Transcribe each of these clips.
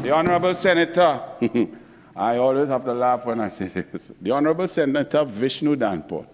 The Honorable Senator, I always have to laugh when I say this. The Honorable Senator Vishnu Danpal,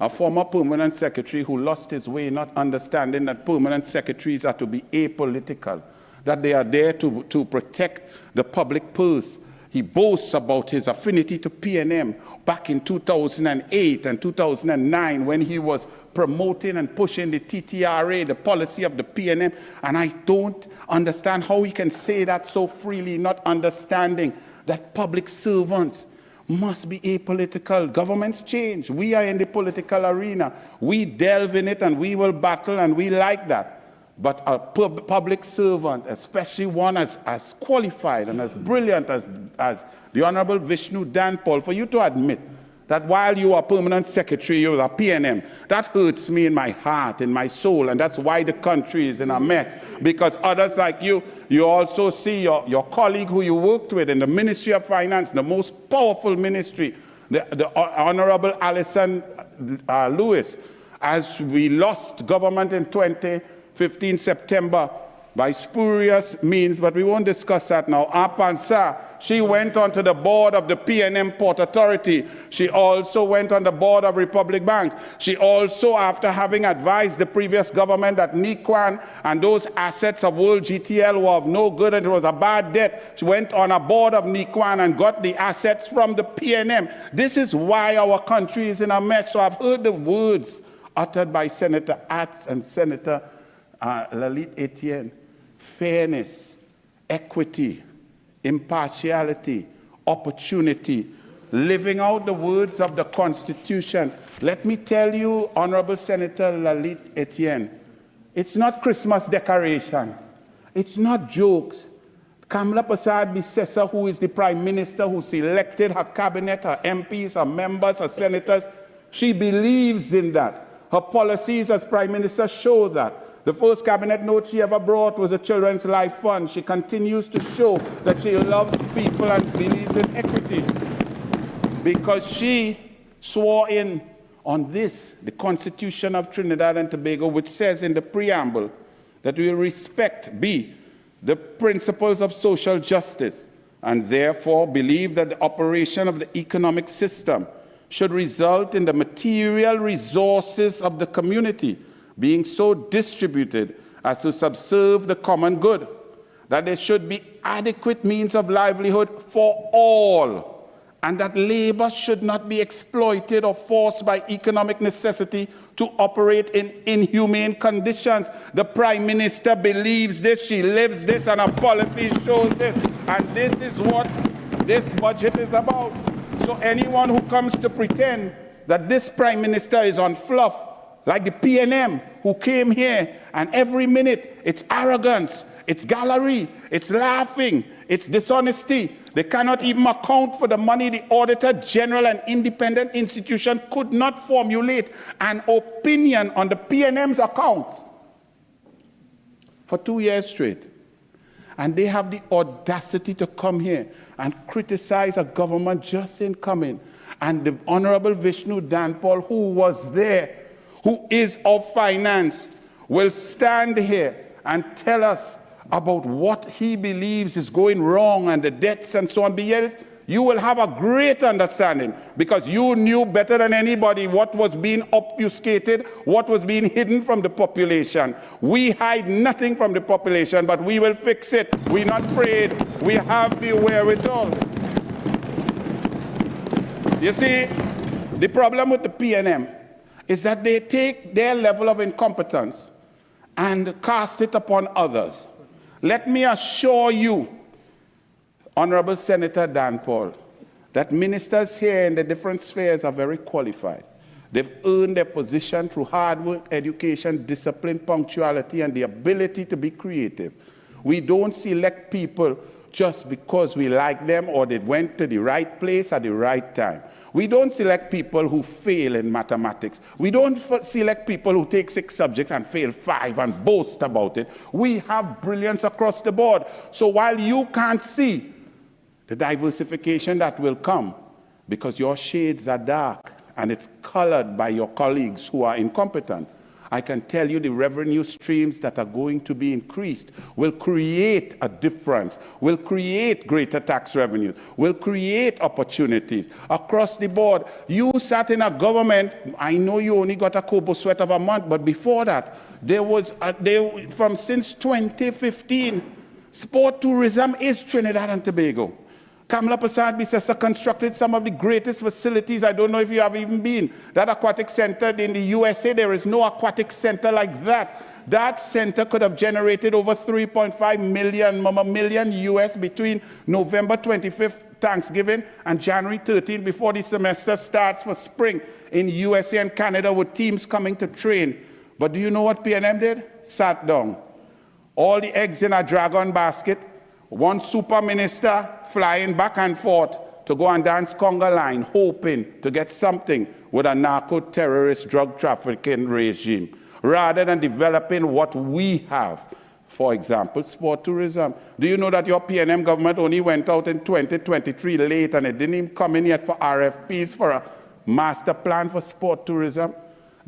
a former permanent secretary who lost his way, not understanding that permanent secretaries are to be apolitical, that they are there to protect the public purse. He boasts about his affinity to PNM back in 2008 and 2009 when he was promoting and pushing the TTRA, the policy of the PNM. And I don't understand how he can say that so freely, not understanding that public servants must be apolitical. Governments change. We are in the political arena. We delve in it and we will battle, and we like that. But a public servant, especially one as qualified and as brilliant as the Honorable Vishnu Danpal, for you to admit that while you are permanent secretary, you are PNM, that hurts me in my heart, in my soul, and that's why the country is in a mess. Because others like you also see your colleague who you worked with in the Ministry of Finance, the most powerful ministry, the Honorable Alison Lewis, as we lost government in 2015 September by spurious means, but we won't discuss that now. Apansa, she went onto the board of the PNM Port Authority. She also went on the board of Republic Bank. She also, after having advised the previous government that Nikwan and those assets of World GTL were of no good and it was a bad debt, she went on a board of Nikwan and got the assets from the PNM. This is why our country is in a mess. So I've heard the words uttered by Senator Atz and Senator Lalit Etienne. Fairness, equity, impartiality, opportunity, living out the words of the Constitution. Let me tell you, Honorable Senator Lalit Etienne, it's not Christmas decoration. It's not jokes. Kamala Prasad Bisesa, who is the Prime Minister who selected her cabinet, her MPs, her members, her senators, she believes in that. Her policies as Prime Minister show that. The first cabinet note she ever brought was a Children's Life Fund. She continues to show that she loves people and believes in equity because she swore in on this, the Constitution of Trinidad and Tobago, which says in the preamble that we will respect, B, the principles of social justice, and therefore believe that the operation of the economic system should result in the material resources of the community being so distributed as to subserve the common good, that there should be adequate means of livelihood for all, and that labor should not be exploited or forced by economic necessity to operate in inhumane conditions. The Prime Minister believes this, she lives this, and her policy shows this, and this is what this budget is about. So anyone who comes to pretend that this Prime Minister is on fluff, like the PNM who came here, and every minute it's arrogance, it's gallery, it's laughing, it's dishonesty. They cannot even account for the money. The Auditor General, an independent institution, could not formulate an opinion on the PNM's accounts for 2 years straight. And they have the audacity to come here and criticize a government just in coming. And the Honorable Vishnu Danpal, who was there, who is of finance, will stand here and tell us about what he believes is going wrong and the debts and so on. But you will have a great understanding because you knew better than anybody what was being obfuscated, what was being hidden from the population. We hide nothing from the population, but we will fix it. We're not afraid. We have the wherewithal. You see, the problem with the PNM is that they take their level of incompetence and cast it upon others. Let me assure you, Honorable Senator Danpal, that ministers here in the different spheres are very qualified. They've earned their position through hard work, education, discipline, punctuality, and the ability to be creative. We don't select people just because we like them or they went to the right place at the right time. We don't select people who fail in mathematics. We don't select people who take 6 subjects and fail 5 and boast about it. We have brilliance across the board. So while you can't see the diversification that will come because your shades are dark and it's colored by your colleagues who are incompetent, I can tell you the revenue streams that are going to be increased will create a difference, will create greater tax revenue, will create opportunities across the board. You sat in a government, I know you only got a kobo sweat of a month, but before that, since 2015, sport tourism is Trinidad and Tobago. Kamla Prasad Bisesa constructed some of the greatest facilities. I don't know if you have even been. That aquatic center in the USA, there is no aquatic center like that. That center could have generated over 3.5 million US between November 25th, Thanksgiving, and January 13th, before the semester starts for spring in USA and Canada, with teams coming to train. But do you know what PNM did? Sat down. All the eggs in a dragon basket. One super minister flying back and forth to go and dance conga line, hoping to get something with a narco-terrorist drug trafficking regime, rather than developing what we have. For example, sport tourism. Do you know that your PNM government only went out in 2023 late, and it didn't even come in yet for RFPs for a master plan for sport tourism?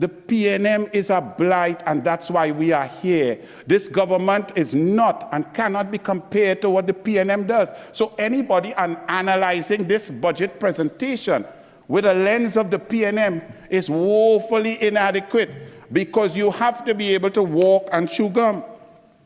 The PNM is a blight, and that's why we are here. This government is not and cannot be compared to what the PNM does. So anybody analyzing this budget presentation with a lens of the PNM is woefully inadequate, because you have to be able to walk and chew gum.